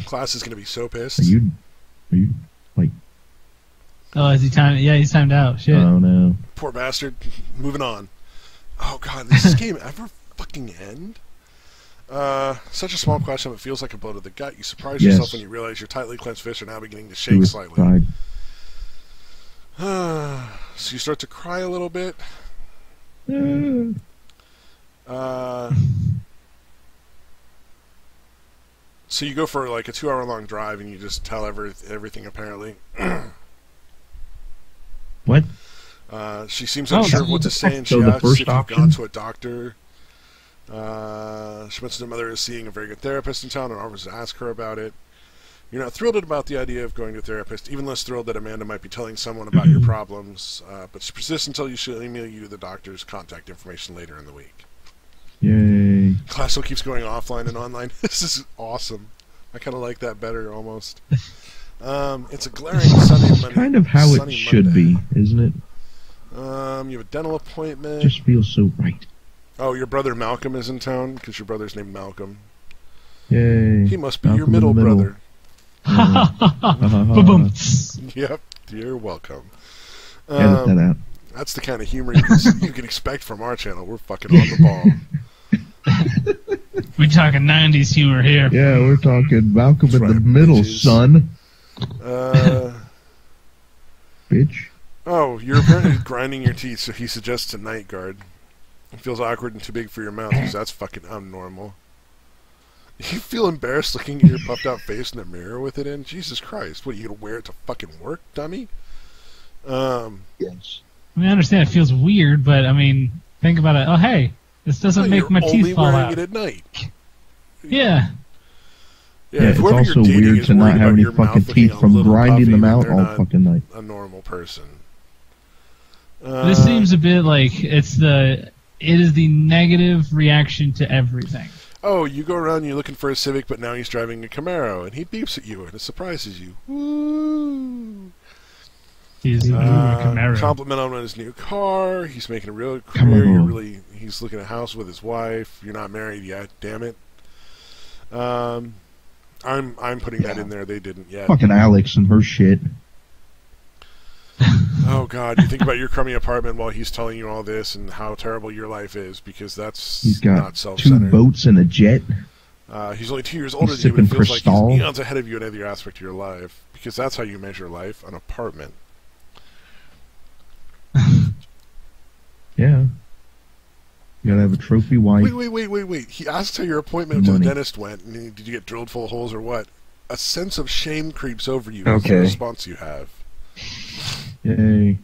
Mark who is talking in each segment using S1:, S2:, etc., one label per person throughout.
S1: Class is going to be so pissed.
S2: Are you like?
S3: Oh, is he timed? Yeah, he's timed out. Shit.
S2: Oh no.
S1: Poor bastard. Moving on. Oh god, does this game ever fucking end? Such a small question, but feels like a blow to the gut. You surprise yourself when you realize your tightly clenched fists are now beginning to shake slightly. So you start to cry a little bit. So you go for like a 2-hour-long drive, and you just tell everything apparently.
S2: What?
S1: She seems unsure of what to say, and she asks if you've gone to a doctor. She mentions her mother is seeing a very good therapist in town and offers to ask her about it. You're not thrilled about the idea of going to a therapist, even less thrilled that Amanda might be telling someone about your problems, but she persists until she'll email you the doctor's contact information later in the week.
S2: Yay.
S1: Class still keeps going offline and online. This is awesome. I kind of like that better, almost. It's a glaring sunny Monday.
S2: Kind of how it should be, isn't it?
S1: You have a dental appointment.
S2: Just feels so right.
S1: Oh, your brother Malcolm is in town, because your brother's named Malcolm.
S2: Yay.
S1: He must be your middle brother.
S3: Boom.
S1: Yep, you're welcome.
S2: Edit that out.
S1: That's the kind of humor you can expect from our channel. We're fucking on the ball.
S3: We're talking 90s humor here.
S2: Yeah, we're talking Malcolm in the middle, son. Bitch.
S1: Oh, you're apparently grinding your teeth, so he suggests a night guard. It feels awkward and too big for your mouth, because that's fucking unnormal. You feel embarrassed looking at your puffed out face in the mirror with it in? Jesus Christ. What, you gonna wear it to fucking work, dummy?
S2: Yes.
S3: I mean, I understand it feels weird, but I mean, think about it. Oh, hey, this doesn't make my teeth fall out.
S1: You're only wearing it at night.
S2: Yeah,
S1: Yeah,
S2: it's also weird to not have any fucking teeth from grinding them out all fucking night.
S1: A normal person.
S3: This seems a bit like it is the negative reaction to everything.
S1: Oh, you go around, you're looking for a Civic, but now he's driving a Camaro, and he beeps at you, and it surprises you. Woo!
S3: He's a Camaro.
S1: Compliment on his new car. He's making a real career. He's looking at a house with his wife. You're not married yet. Damn it. I'm putting that in there. They didn't yet.
S2: Fucking Alex and her shit.
S1: Oh God! You think about your crummy apartment while he's telling you all this and how terrible your life is, because that's not self-centered.
S2: 2 boats and a jet.
S1: He's only 2 years older than you, but it feels like he's eons ahead of you in every aspect of your life, because that's how you measure life: an apartment.
S2: Yeah. You gotta have a trophy wife.
S1: Wait. He asked how your appointment to the dentist went, and did you get drilled full of holes or what? A sense of shame creeps over you. That's the response you have.
S2: Yay.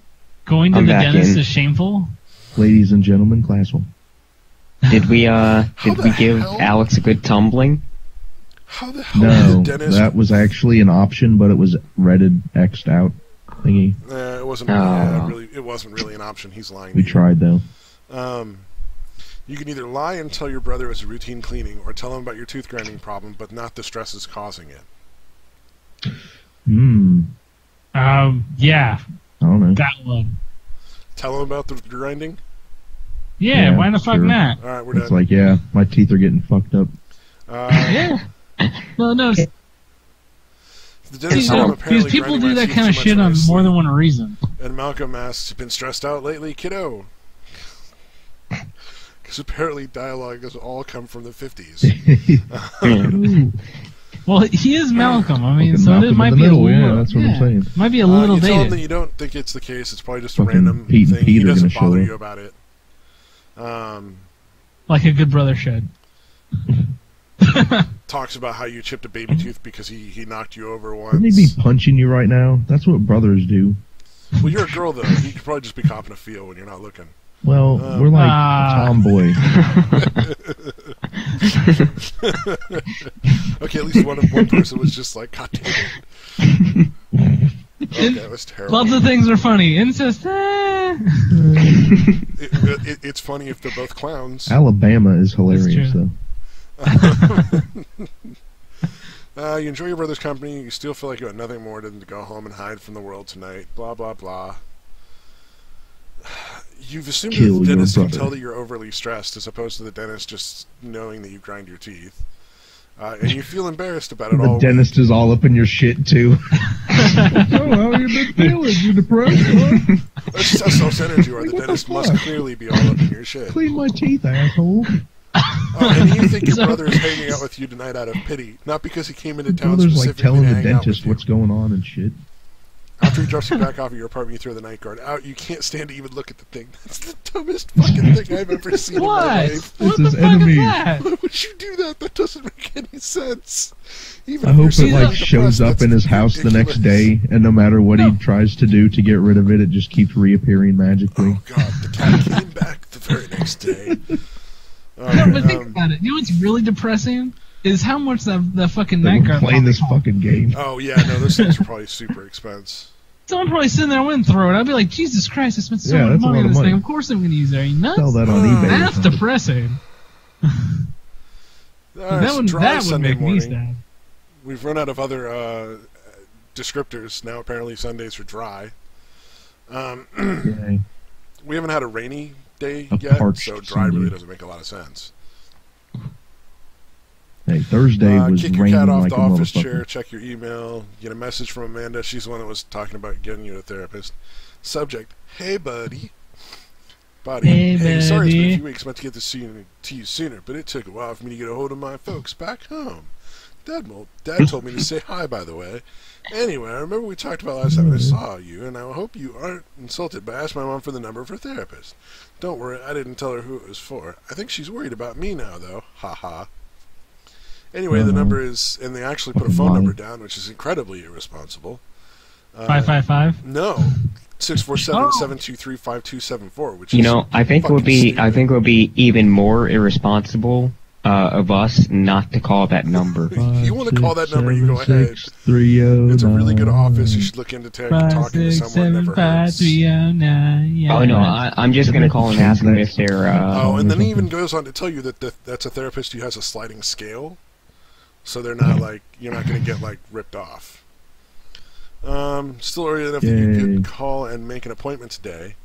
S3: Going to the dentist is shameful?
S2: Ladies and gentlemen, Classel.
S4: Did we give Alex a good tumbling?
S1: How the hell did the dentist...
S2: that was actually an option, but it was Reddit X'd out thingy.
S1: It wasn't it wasn't really an option. He's lying.
S2: We tried though.
S1: You can either lie and tell your brother it's a routine cleaning, or tell him about your tooth grinding problem, but not the stresses causing it.
S3: Yeah.
S2: I don't know.
S3: That one.
S1: Tell him about the grinding?
S3: Yeah, why the fuck not?
S1: Alright, we're done.
S2: It's like, yeah, my teeth are getting fucked up.
S3: Yeah. No. Because people do that kind of shit on more than one reason.
S1: And Malcolm asks, "Been stressed out lately, kiddo?" Because apparently dialogue has all come from the 50s.
S3: Well, he is Malcolm. I mean, so it might be a little...
S2: that's what I'm saying.
S3: Might be a little dated.
S1: You tell him that you don't think it's the case. It's probably just a random thing. He doesn't bother you about it.
S3: Like a good brother should.
S1: Talks about how you chipped a baby tooth because he knocked you over once.
S2: Wouldn't he be punching you right now? That's what brothers do.
S1: Well, you're a girl, though. You could probably just be copping a feel when you're not looking.
S2: Well, we're like a tomboy.
S1: Okay, at least one person was just like, God damn it. Okay, that was terrible.
S3: Lots of things are funny. Incest,
S1: It's funny if they're both clowns.
S2: Alabama is hilarious, though.
S1: You enjoy your brother's company. You still feel like you have nothing more than to go home and hide from the world tonight. Blah, blah, blah. You've assumed that the dentist can tell that you're overly stressed, as opposed to the dentist just knowing that you grind your teeth. And you feel embarrassed about it
S2: the
S1: all.
S2: The dentist is all up in your shit, too. So, how you been feeling? You depressed?
S1: That's just how self-centered you are. The dentist must clearly be all up in your shit.
S2: Clean my teeth, asshole.
S1: And you think your brother is hanging out with you tonight out of pity, not because he came into town specifically
S2: like telling
S1: to
S2: the
S1: hang out with
S2: dentist
S1: you.
S2: what's going on and shit.
S1: After he drops you back off at your apartment, you throw the night guard out. You can't stand to even look at the thing. That's the dumbest fucking thing I've ever seen in my life.
S3: What the fuck is that?
S1: Why would you do that? That doesn't make any sense. Even
S2: I hope it like shows up in his house the next day, and no matter what he tries to do to get rid of it, it just keeps reappearing magically.
S1: Oh god, the cat came back the very next day.
S3: No, but think about it. You know what's really depressing? Is how much the fucking night guard
S2: playing this fucking game.
S1: Oh yeah, no, those things are probably super expensive.
S3: Someone probably sitting there wouldn't throw it. I'd be like, Jesus Christ, I spent so much money on this thing. Of course I'm going to use it. Are you nuts?
S2: Sell that on eBay.
S3: That's depressing. That would make me sad.
S1: We've run out of other descriptors. Now apparently Sundays are dry. We haven't had a rainy day yet, so dry really doesn't make a lot of sense.
S2: Hey, Thursday was
S1: kick your
S2: raining
S1: cat off
S2: like
S1: the
S2: a
S1: office
S2: motherfucker.
S1: chair, check your email, get a message from Amanda. She's the one that was talking about getting you a therapist. Subject, hey buddy. Body, hey sorry it's been a few weeks. Meant to get this to you sooner, but it took a while for me to get a hold of my folks back home. Dad told me to say hi, by the way. Anyway, I remember we talked about last time I saw you, and I hope you aren't insulted, but I asked my mom for the number of her therapist. Don't worry, I didn't tell her who it was for. I think she's worried about me now, though. Ha ha. Anyway, the number is, and they actually put a phone number down, which is incredibly irresponsible.
S3: 555?
S1: No, 647-723-5274. Which
S4: is I think it would be even more irresponsible of us not to call that number.
S1: If you want to call that number, you go ahead. It's a really good office. You should look into talking to someone. Never hurts.
S4: Oh no, I'm just gonna call and ask them if they're.
S1: And then he even goes on to tell you that that's a therapist who has a sliding scale. So they're not like, you're not going to get like ripped off. Still early enough that you could call and make an appointment today.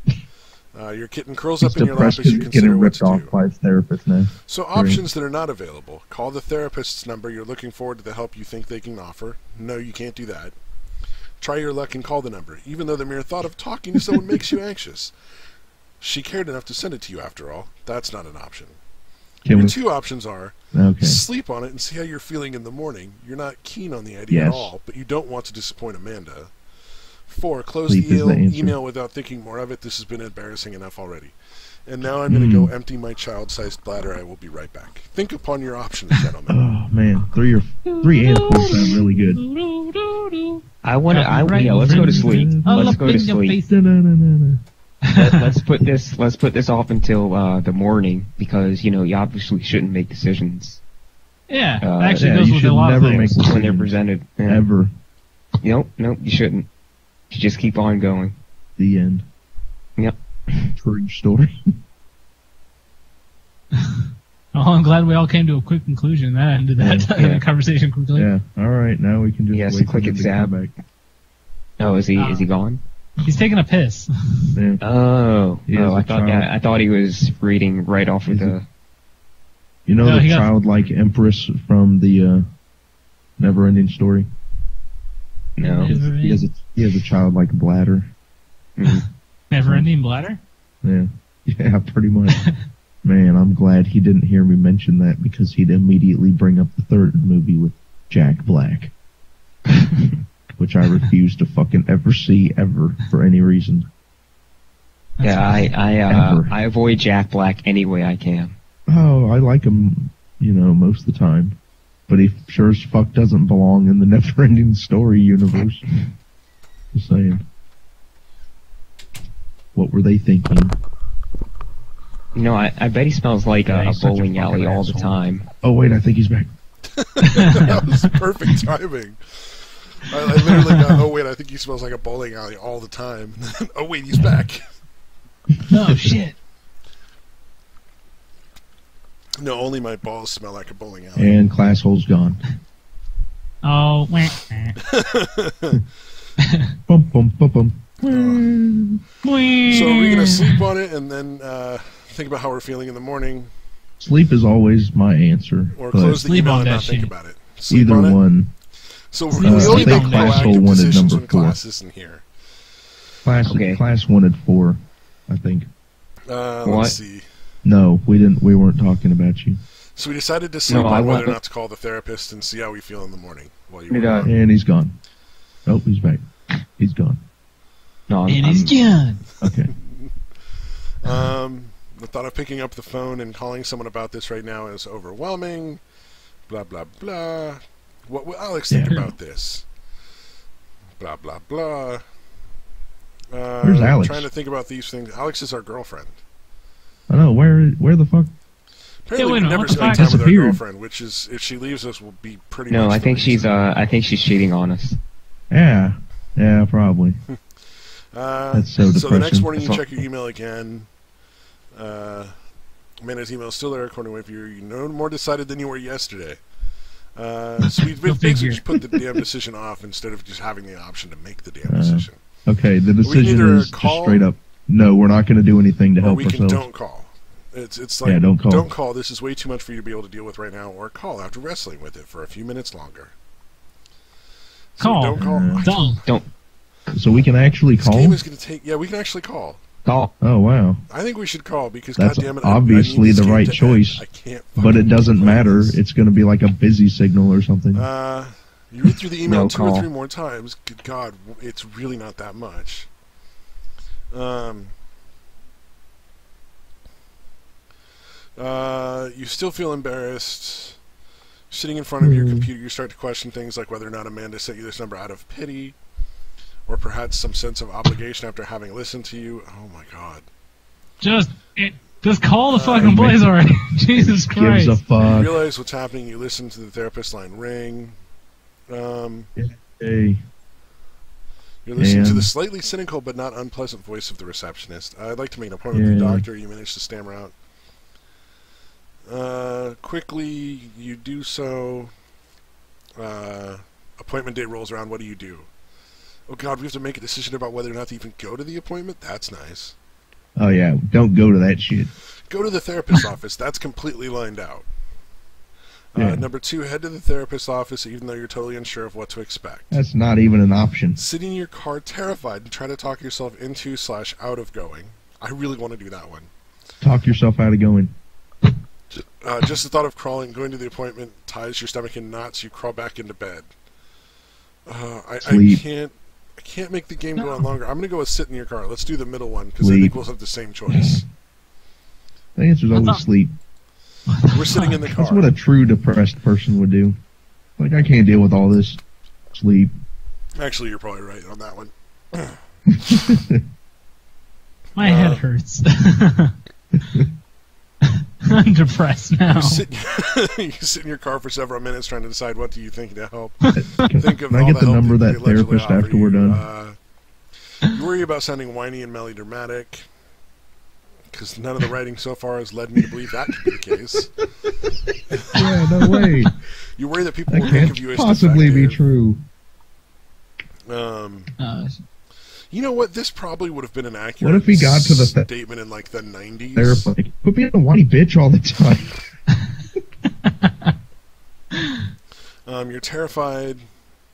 S1: Your kitten curls up in your lap as you consider what to do.
S2: By his therapist now.
S1: So options that are not available. Call the therapist's number. You're looking forward to the help you think they can offer. No, you can't do that. Try your luck and call the number, even though the mere thought of talking to someone makes you anxious. She cared enough to send it to you after all. That's not an option. Your two options are sleep on it and see how you're feeling in the morning. You're not keen on the idea at all, but you don't want to disappoint Amanda. 4, close the email without thinking more of it. This has been embarrassing enough already. And now I'm going to go empty my child-sized bladder. I will be right back. Think upon your options, gentlemen.
S2: Oh, man. 3 and 4 sound really good.
S4: Let's go to sleep. Let's go to sleep. Let's put this off until the morning because you obviously shouldn't make decisions.
S3: Yeah, actually goes with a lot of things
S4: when they're presented.
S2: Ever.
S4: Nope, you shouldn't. You just keep on going.
S2: The end.
S4: Yep.
S2: True story.
S3: Oh, I'm glad we all came to a quick conclusion. That ended that conversation quickly.
S2: Yeah. All right, now we can just wait
S4: quick zap.
S2: Oh,
S4: is he gone?
S3: He's taking a piss.
S2: Yeah.
S4: I thought he was reading right off of the.
S2: You know the childlike empress from the Never-Ending Story?
S4: No.
S2: He has a childlike bladder.
S3: Never-Ending Bladder?
S2: Yeah. Yeah, pretty much. Man, I'm glad he didn't hear me mention that because he'd immediately bring up the third movie with Jack Black. Which I refuse to fucking ever see ever for any reason.
S4: I avoid Jack Black any way I can.
S2: Oh, I like him, most of the time. But he sure as fuck doesn't belong in the Never-Ending Story universe. Just saying. What were they thinking?
S4: I bet he smells like a bowling alley all the time.
S2: Oh wait, I think he's back.
S1: That was perfect timing. I literally got, oh wait, I think he smells like a bowling alley all the time. Oh wait, he's back.
S3: Oh shit.
S1: No, only my balls smell like a bowling alley.
S2: And class hole's gone.
S3: Oh.
S2: Bum bum bum bum.
S1: So are we going to sleep on it and then think about how we're feeling in the morning?
S2: Sleep is always my answer.
S1: Or
S2: but
S1: close the
S3: Sleep
S1: email
S3: on
S1: and
S3: that
S1: not think
S3: shit.
S1: about it. Sleep
S2: either
S1: on it.
S2: one.
S1: So we
S3: Sleep
S1: only make
S3: on that shit.
S1: proactive
S2: wanted
S1: decisions
S2: number
S1: when
S2: 4.
S1: class isn't here.
S2: Class wanted 4, I think.
S4: What?
S1: Let's see.
S2: No, we didn't. We weren't talking about you.
S1: So we decided to sleep
S4: No, I
S1: on whether or
S4: want-
S1: not to call the therapist and see how we feel in the morning. While you
S4: Did,
S1: were gone.
S2: And he's gone. Oh, he's back. He's gone.
S4: No,
S3: And he's gone.
S2: Okay.
S1: The thought of picking up the phone and calling someone about this right now is overwhelming. Blah, blah, blah. What will Alex think
S2: Yeah.
S1: about this? Blah, blah, blah.
S2: Where's Alex?
S1: Trying to think about these things. Alex is our girlfriend.
S2: I know. Where the fuck?
S1: Apparently,
S3: wait,
S1: we
S3: no,
S1: never
S3: what the
S1: spend
S3: fuck?
S1: time with our
S2: Disappeared.
S1: girlfriend, which is, if she leaves us, will be pretty
S4: No,
S1: much
S4: I
S1: the
S4: think
S1: reason.
S4: she's cheating on us.
S2: Yeah. Yeah, probably. That's so
S1: So the next
S2: depressing.
S1: morning you
S4: That's
S1: check your email again. Amanda's email is still there according to what you're no more decided than you were yesterday. So we
S3: Go
S1: basically
S3: figure.
S1: just put the damn decision off instead of just having the option to make the damn decision.
S2: Okay, the
S1: We can
S2: decision
S1: either
S2: is
S1: call-
S2: just straight up. No, we're not going to do anything to
S1: Or
S2: help
S1: we can
S2: ourselves.
S1: don't call. It's like
S2: Yeah, don't call.
S1: Don't call. This is way too much for you to be able to deal with right now. Or call after wrestling with it for a few minutes longer. So
S3: Call.
S1: Don't call.
S3: Dumb.
S2: So we can actually
S1: This
S2: call.
S1: game is going to take. Yeah, we can actually call.
S4: Call.
S2: Oh wow!
S1: I think we should call because
S2: That's
S1: goddammit,
S2: obviously
S1: I need this
S2: the
S1: game
S2: right
S1: to
S2: choice,
S1: end. I can't.
S2: But
S1: fucking
S2: it doesn't
S1: play
S2: matter.
S1: this.
S2: It's going to be like a busy signal or something.
S1: You read through the email
S4: No
S1: 2 or
S4: call.
S1: 3 more times. Good God, it's really not that much. You still feel embarrassed. Sitting in front of your computer, you start to question things like whether or not Amanda sent you this number out of pity, or perhaps some sense of obligation after having listened to you. Oh my God.
S3: Just call the fucking place already. Jesus
S2: Gives
S3: Christ.
S2: a
S1: You
S2: fuck.
S1: realize what's happening. You listen to the therapist line ring.
S2: Hey,
S1: You're listening to
S2: And-
S1: the slightly cynical but not unpleasant voice of the receptionist. I'd like to make an appointment with the
S2: Yeah.
S1: doctor. You manage to stammer out. Quickly, you do so. Appointment day rolls around. What do you do? Oh God, we have to make a decision about whether or not to even go to the appointment? That's nice.
S2: oh yeah, don't go to that shit.
S1: Go to the therapist's office. That's completely lined out.
S2: Yeah.
S1: Number 2, head to the therapist's office even though you're totally unsure of what to expect.
S2: That's not even an option.
S1: Sit in your car terrified and try to talk yourself into / out of going. I really want to do that one.
S2: Talk yourself out of going.
S1: Just the thought of going to the appointment ties your stomach in knots. You crawl back into bed. I
S2: Sleep.
S1: can't make the game go on longer. I'm going to go with sit in your car. Let's do the middle one because I
S2: Sleep.
S1: think we'll have the same choice.
S2: The answer's always
S3: not-
S2: sleep.
S1: We're sitting in the car.
S2: That's what a true depressed person would do. Like, I can't deal with all this. Sleep.
S1: Actually, you're probably right on that one.
S3: My head hurts. I'm depressed now.
S1: You sit in your car for several minutes trying to decide what do you think to help.
S2: Can,
S1: Think of
S2: can I
S1: all
S2: get the
S1: help
S2: number of
S1: they
S2: that
S1: allegedly
S2: therapist
S1: offer
S2: after we're
S1: you.
S2: done?
S1: You worry about sounding whiny and melodramatic because none of the writing so far has led me to believe that could be the case.
S2: Yeah, no way.
S1: You worry that people
S2: That
S1: will think
S2: can't
S1: of you as
S2: possibly be
S1: defective.
S2: true.
S1: You know what? This probably would have been an accurate
S2: What if he got to the
S1: statement in like the 90s.
S2: Therapist, like, quit being a whiny bitch all the time.
S1: You're terrified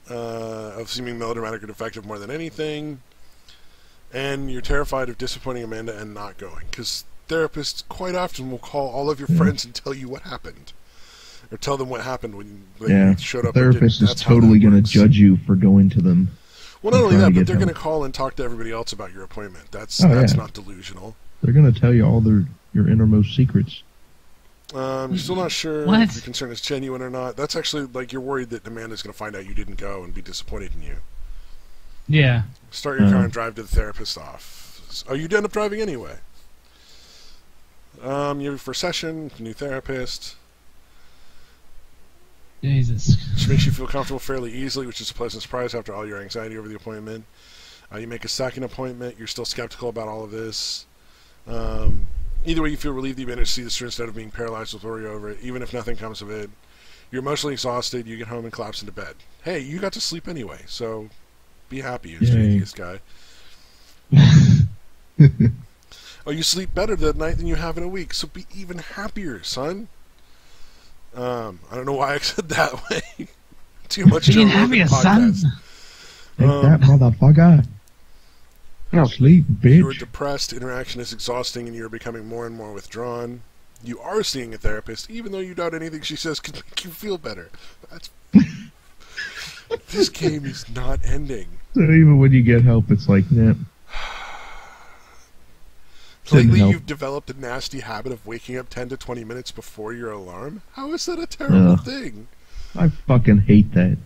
S1: of seeming melodramatic or defective more than anything. And you're terrified of disappointing Amanda and not going. Because therapists quite often will call all of your friends and tell you what happened. Or tell them what happened when you showed
S2: the
S1: up. and didn't.
S2: therapist is
S1: That's how that
S2: totally going to
S1: works.
S2: judge you for going to them.
S1: Well, not
S2: and
S1: only
S2: trying
S1: that,
S2: to
S1: but
S2: get
S1: they're going to
S2: help.
S1: call and talk to everybody else about your appointment. That's
S2: Oh,
S1: that's
S2: yeah.
S1: not delusional.
S2: They're going to tell you all your innermost secrets.
S1: You're still not sure
S3: What?
S1: if your concern is genuine or not. That's actually like you're worried that Amanda's going to find out you didn't go and be disappointed in you.
S3: Yeah.
S1: Start your car
S2: Uh-huh.
S1: and drive to the therapist's office. Oh, you end up driving anyway. You're for session, new therapist.
S3: Jesus.
S1: Which makes you feel comfortable fairly easily, which is a pleasant surprise after all your anxiety over the appointment. You make a second appointment. You're still skeptical about all of this. Either way, you feel relieved that you managed to see this through instead of being paralyzed with worry over it, even if nothing comes of it. You're emotionally exhausted. You get home and collapse into bed. Hey, you got to sleep anyway, so be happy, you
S2: Yay.
S1: genius guy. Oh, you sleep better that night than you have in a week, so be even happier, son. I don't know why I said that way. Too much Joe Rogan podcast.
S2: Take that, motherfucker.
S4: No.
S2: Sleep, bitch.
S1: You're depressed, interaction is exhausting, and you're becoming more and more withdrawn. You are seeing a therapist, even though you doubt anything she says can make you feel better. That's... This game is not ending.
S2: So even when you get help, it's like, nah.
S1: Lately, you've developed a nasty habit of waking up 10 to 20 minutes before your alarm. How is that a terrible thing?
S2: I fucking hate that.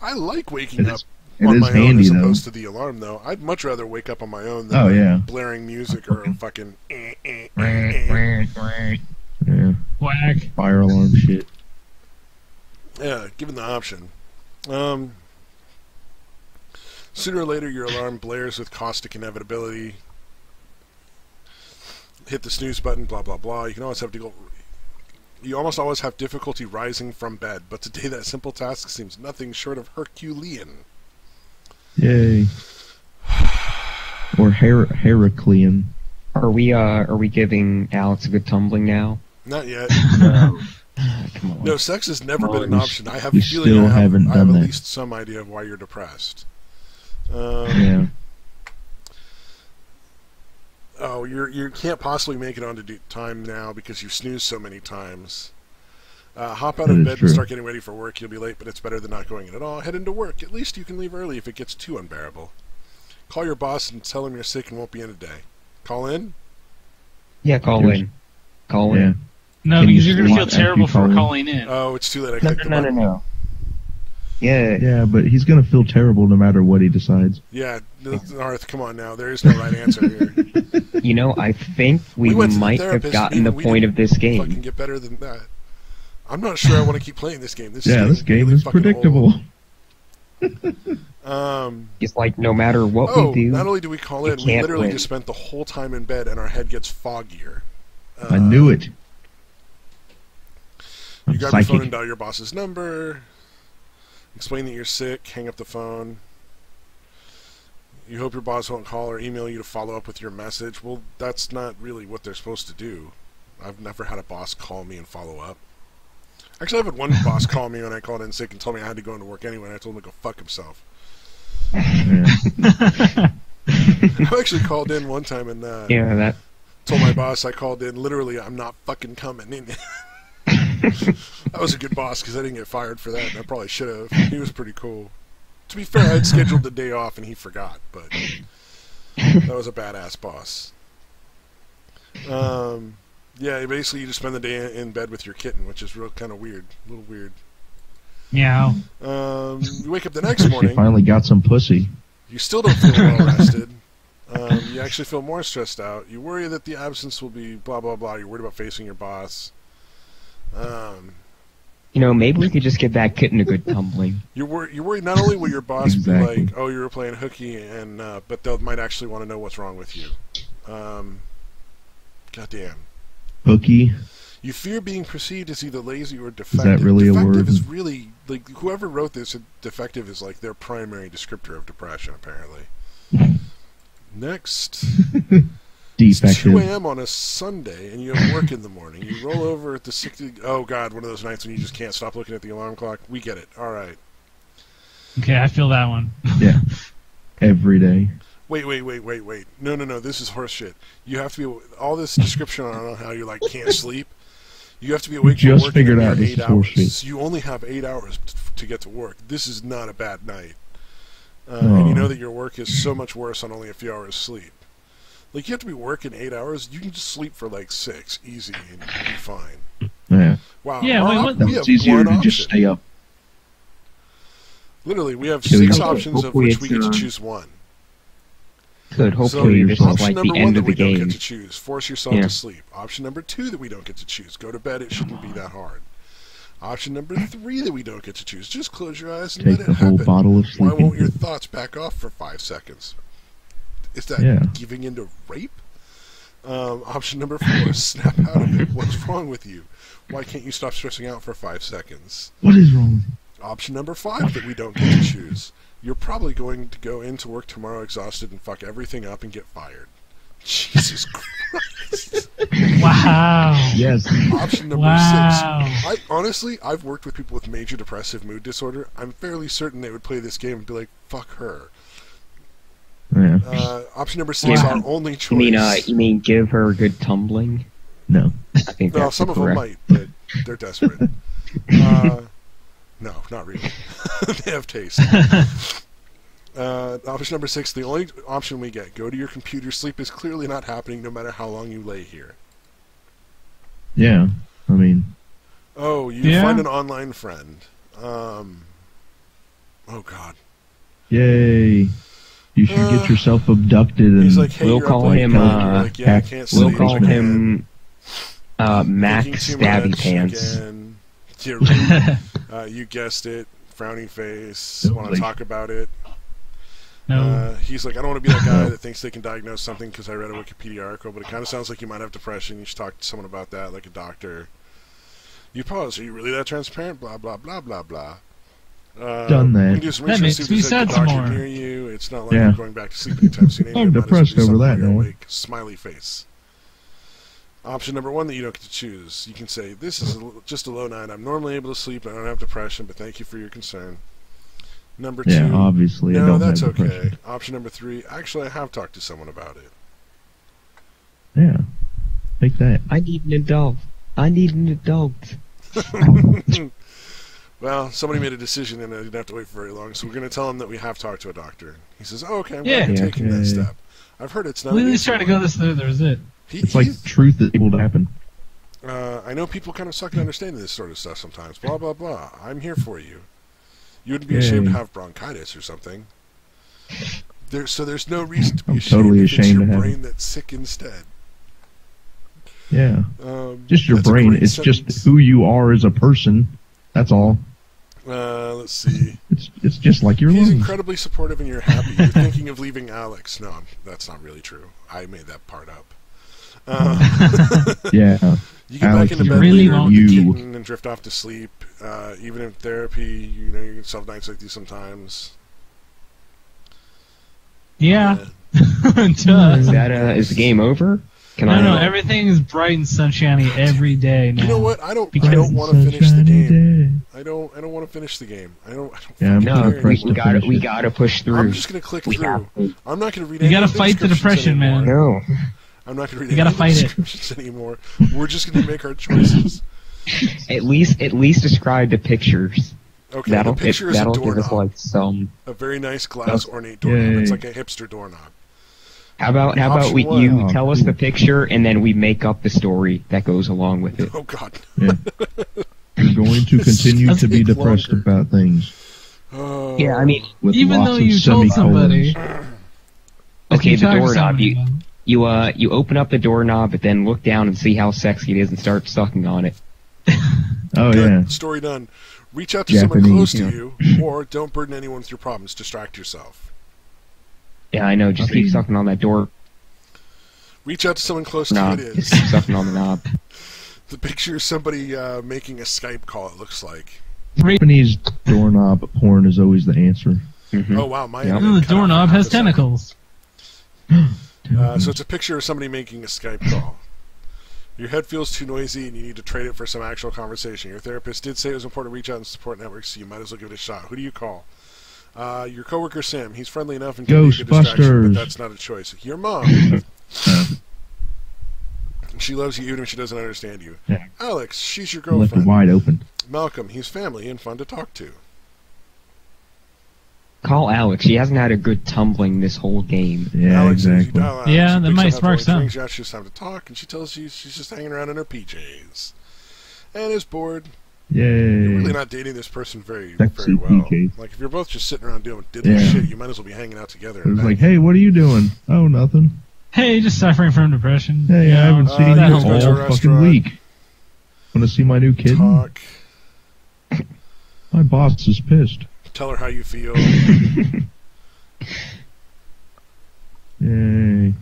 S1: I like waking up on my own as opposed to the alarm, though. I'd much rather wake up on my own than blaring music or fucking
S3: whack
S2: fire alarm shit.
S1: Yeah, given the option. Sooner or later, your alarm blares with caustic inevitability. Hit the snooze button, blah blah blah. You almost always have difficulty rising from bed, but today that simple task seems nothing short of Herculean.
S2: Yay! Or Heraclean.
S4: Are we giving Alex a good tumbling now?
S1: Not yet.
S4: Come on.
S1: No, sex has never been an option. I have
S2: a
S1: feeling I have at least some idea of why you're depressed.
S2: Yeah.
S1: Oh, you can't possibly make it onto time now because you've snoozed so many times. Hop out of bed and start getting ready for work. You'll be late, but it's better than not going in at all. Head into work. At least you can leave early if it gets too unbearable. Call your boss and tell him you're sick and won't be in a day. Call in?
S4: Yeah, call in. Call in.
S3: No, because you're going to feel terrible for calling in.
S1: Oh, it's too late. I clicked the button.
S4: No. Yeah.
S2: Yeah, but he's going to feel terrible no matter what he decides.
S1: Yeah, Arth, come on now. There is no right answer here.
S4: You know, I think we might have gotten the point of this game.
S1: Fucking get better than that. I'm not sure I want to keep playing this game. This
S2: game is predictable.
S4: It's like no matter what we do.
S1: Not only do we call in, we literally just spent the whole time in bed, and our head gets foggier.
S2: I knew it.
S1: You grab your phone and dial your boss's number. Explain that you're sick. Hang up the phone. You hope your boss won't call or email you to follow up with your message. Well, that's not really what they're supposed to do. I've never had a boss call me and follow up. Actually, I've had one boss call me when I called in sick and told me I had to go into work anyway, and I told him to go fuck himself. I actually called in one time and told my boss I called in, literally, I'm not fucking coming in. That was a good boss because I didn't get fired for that, and I probably should have. He was pretty cool. To be fair, I had scheduled the day off and he forgot, but that was a badass boss. Yeah, basically you just spend the day in bed with your kitten, which is real kind of weird, a little weird.
S3: Meow.
S1: You wake up the next morning.
S2: She finally got some pussy.
S1: You still don't feel well rested. You actually feel more stressed out. You worry that the absence will be blah blah blah. You're worried about facing your boss.
S4: You know, maybe we could just give that kitten a good tumbling.
S1: You're worried not only will your boss be like, "Oh, you were playing hooky," and but they might actually want to know what's wrong with you. Goddamn.
S2: Hooky.
S1: You fear being perceived as either lazy or defective.
S2: Is that really
S1: defective
S2: a word?
S1: Is really like whoever wrote this. Defective is like their primary descriptor of depression, apparently. Next. It's 2 a.m. on a Sunday, and you have work in the morning. You roll over at the 60... Oh, God, one of those nights when you just can't stop looking at the alarm clock. We get it. All right.
S3: Okay, I feel that one.
S2: Yeah. Every day.
S1: Wait. No. This is horse shit. You have to be... All this description on how you, like, can't sleep. You have to be awake for work in 8 hours. So you only have 8 hours to get to work. This is not a bad night. And you know that your work is so much worse on only a few hours sleep. Like, you have to be working 8 hours. You can just sleep for, like, 6. Easy, and you'll be fine.
S2: Yeah.
S1: Wow.
S3: Yeah,
S2: it's easier to just stay up.
S1: Literally, we have 6 options of which we get to choose one.
S4: Good. Hopefully this is like the end of the game.
S1: Option number 1 that we don't get to choose. Force yourself to sleep. Option number 2 that we don't get to choose. Go to bed. It shouldn't be that hard. Option number 3 that we don't get to choose. Just close your eyes and let it happen.
S2: Take the whole bottle of sleeping.
S1: Why won't your thoughts back off for 5 seconds? Is that giving into rape? Option number 4, snap out of it. What's wrong with you? Why can't you stop stressing out for 5 seconds?
S2: What is wrong with you?
S1: Option number 5 that we don't get to choose. You're probably going to go into work tomorrow exhausted and fuck everything up and get fired. Jesus Christ.
S3: Wow.
S2: Yes.
S1: Option number
S3: Wow.
S1: 6. I've worked with people with major depressive mood disorder. I'm fairly certain they would play this game and be like, fuck her.
S2: Yeah.
S1: Option number 6,
S3: Wow.
S1: our only choice.
S4: You mean give her a good tumbling?
S2: No.
S4: I think
S1: Well,
S4: that's
S1: some of them
S4: correct.
S1: might, but they're desperate. No, not really. They have taste. Option number 6, the only option we get. Go to your computer. Sleep is clearly not happening no matter how long you lay here.
S2: Yeah. I mean,
S1: Oh, you
S3: Yeah.
S1: find an online friend. Oh, God.
S2: yay. You should get yourself abducted and
S1: He's like, hey,
S4: We'll
S1: you're
S4: call
S1: up late.
S4: him,
S1: You're like, yeah, I can't
S4: We'll
S1: sleep.
S4: call
S1: again.
S4: him Mac
S1: Thinking too
S4: Stabby
S1: much
S4: Pants.
S1: again. Yeah, right. You guessed it. Frowny face. Want to
S2: Like-
S1: talk about it.
S3: No.
S1: He's like, I don't want to be that guy that thinks they can diagnose something because I read a Wikipedia article, but it kind of sounds like you might have depression. You should talk to someone about that, like a doctor. You pause. Are you really that transparent? Blah, blah, blah, blah, blah.
S2: Done that.
S1: We can do some
S3: That
S1: research,
S3: makes
S1: see if
S3: me
S1: there's a
S3: sad
S1: good
S3: some
S1: doctor
S3: more.
S1: near you. It's not like
S2: Yeah.
S1: you're going back to sleep anytime soon.
S2: I'm
S1: Anyway, might as well
S2: depressed
S1: do
S2: over
S1: something
S2: that
S1: while you're
S2: now.
S1: awake. Smiley face. Option number 1 that you don't get to choose. You can say, this is just a low night. I'm normally able to sleep. I don't have depression, but thank you for your concern. Number 2.
S2: yeah, obviously I
S1: No,
S2: don't
S1: that's
S2: have
S1: okay.
S2: depression.
S1: Option number 3. Actually, I have talked to someone about it.
S2: Yeah. Take that.
S4: I need an adult. I need an adult.
S1: Well, somebody made a decision and I didn't have to wait for very long, so we're going to tell him that we have talked to a doctor. He says, oh, okay, I'm
S3: Yeah.
S1: glad you're taking that
S2: Okay.
S1: step. I've heard it's not
S3: We at
S1: an
S3: least
S1: easy
S3: tried to
S1: one."
S3: go this through. There was it.
S2: It's like truth is able to happen.
S1: I know people kind of suck at understanding this sort of stuff sometimes. Blah, blah, blah. I'm here for you. You wouldn't be ashamed to
S2: Yay.
S1: have bronchitis or something. So there's no reason to be
S2: I'm
S1: ashamed
S2: totally
S1: if it's
S2: ashamed
S1: your
S2: to have
S1: brain that's sick instead.
S2: Yeah. Just your
S1: That's a
S2: brain.
S1: great
S2: It's
S1: sentence.
S2: just who you are as a person. That's all.
S1: Let's see.
S2: It's just like your
S1: He's
S2: lungs.
S1: incredibly supportive and you're happy. You're thinking of leaving Alex. No, that's not really true. I made that part up.
S2: Yeah.
S1: You get
S2: Alex,
S1: back into
S2: you
S1: bed
S3: really
S1: later
S3: won't.
S1: with the
S2: You-
S1: kitten and drift off to sleep. Even in therapy, you know, you self nights like these sometimes.
S3: Yeah. Duh.
S4: Is the game over? Can
S3: No,
S4: I?
S3: no, everything is bright and sunshiny every day now.
S1: You know what? I don't
S3: Because-
S1: want to finish the
S2: Sunshiny
S1: game.
S2: day.
S1: I don't want to finish the game. I don't
S2: Yeah, I'm
S1: fucking
S4: No,
S1: care
S2: depressed
S4: we
S1: anymore.
S2: to
S4: we
S2: finish it.
S4: gotta push through.
S1: I'm just gonna click
S4: We
S1: through.
S4: have to.
S1: I'm not gonna read
S3: You
S1: any
S3: gotta
S1: of the
S3: fight the
S1: descriptions
S3: depression,
S1: anymore.
S3: man.
S4: No.
S1: I'm not gonna read
S3: You
S1: any
S3: gotta
S1: of the
S3: fight it.
S1: descriptions anymore. We're just gonna make our choices.
S4: At least describe the pictures.
S1: Okay,
S4: That'll
S1: the picture is a
S4: that'll give us
S1: doorknob.
S4: like some.
S1: A very nice glass ornate doorknob.
S2: Yay.
S1: It's like a hipster doorknob.
S4: How about
S1: Option one.
S4: you
S2: Oh,
S4: tell us the picture and then we make up the story that goes along with it.
S1: Oh God.
S2: Yeah. You're going to continue
S1: That's
S2: to be
S1: getting
S2: depressed
S1: longer.
S2: about things
S1: Oh.
S4: Yeah, I mean,
S2: with
S3: Even
S2: lots
S3: though
S2: of
S3: you told somebody.
S2: semicolons.
S4: okay,
S3: You
S4: the
S3: talk to
S4: doorknob.
S3: somebody,
S4: You open up the doorknob, but then look down and see how sexy it is and start sucking on it.
S2: Oh
S1: Good.
S2: yeah.
S1: Story done. Reach out to someone
S2: Japanese,
S1: close to
S2: yeah.
S1: you, or don't burden anyone with your problems. Distract yourself.
S4: Yeah, I know. Just keep sucking on that door
S1: Reach out to someone close to
S4: knob.
S1: you. It
S4: Just
S1: is.
S4: keep sucking on the knob.
S1: The picture is somebody making a Skype call. It looks like.
S2: Japanese doorknob porn is always the answer.
S4: Mhm.
S1: Oh wow, my.
S4: Yep.
S1: internet
S3: The
S1: cut out
S3: doorknob
S1: for
S3: has
S1: half a second.
S3: tentacles.
S1: So it's a picture of somebody making a Skype call. Your head feels too noisy and you need to trade it for some actual conversation. Your therapist did say it was important to reach out and support networks, so you might as well give it a shot. Who do you call? Your coworker Sam. He's friendly enough and can be a good distraction,
S2: Ghostbusters.
S1: but that's not a choice. Your mom. She loves you even if she doesn't understand you.
S2: Yeah.
S1: Alex, she's your
S2: Left it
S1: girlfriend.
S2: wide open.
S1: Malcolm, he's family and fun to talk to.
S4: Call Alex. She hasn't had a good tumbling this whole game.
S2: Yeah,
S1: Alex, as you
S2: exactly.
S1: dial out,
S3: Yeah,
S1: she
S3: that
S1: picks
S3: might
S1: up
S3: spark
S1: after
S3: some.
S1: rings out, she has time to talk, and she tells you she's just hanging around in her PJs. And is bored. You're
S2: Yay.
S1: really not dating this person very
S2: Sexy
S1: well.
S2: PK.
S1: Like, if you're both just sitting around doing diddly
S2: Yeah.
S1: shit, you might as well be hanging out together.
S2: It was like, hey, what are you doing? Oh, nothing.
S3: Hey, just suffering from depression.
S2: Hey,
S3: You
S2: I haven't
S3: know,
S2: seen you
S3: that
S2: all
S3: whole-
S1: go to a
S2: fucking
S1: restaurant.
S2: week. Want to see my new kitten?
S1: talk,
S2: My boss is pissed.
S1: tell her how you feel.
S2: Yay.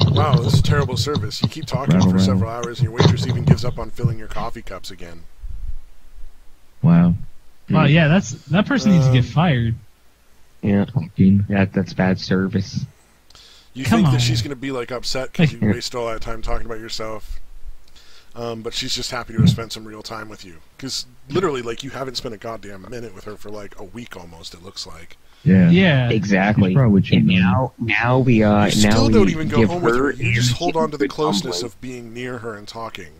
S1: Wow, this is terrible service. You keep talking
S2: Rattle,
S1: for
S2: rattle.
S1: several hours, and your waitress even gives up on filling your coffee cups again.
S2: Wow.
S3: Wow, yeah, that person needs to get
S1: Um,
S3: fired.
S4: Yeah,
S2: Fucking.
S4: that's bad service.
S1: You think that she's going to be like upset because you wasted all that time talking about yourself, but she's just happy to have spent some real time with you. Because literally, like, you haven't spent a goddamn minute with her for like a week almost. It looks like.
S3: Yeah.
S4: Exactly.
S2: And
S4: now we
S1: you still
S4: now
S1: don't
S4: we
S1: even go
S4: give
S1: home with her. You just
S4: energy
S1: hold on to the
S4: with
S1: closeness
S4: Tumblr.
S1: of being near her and talking.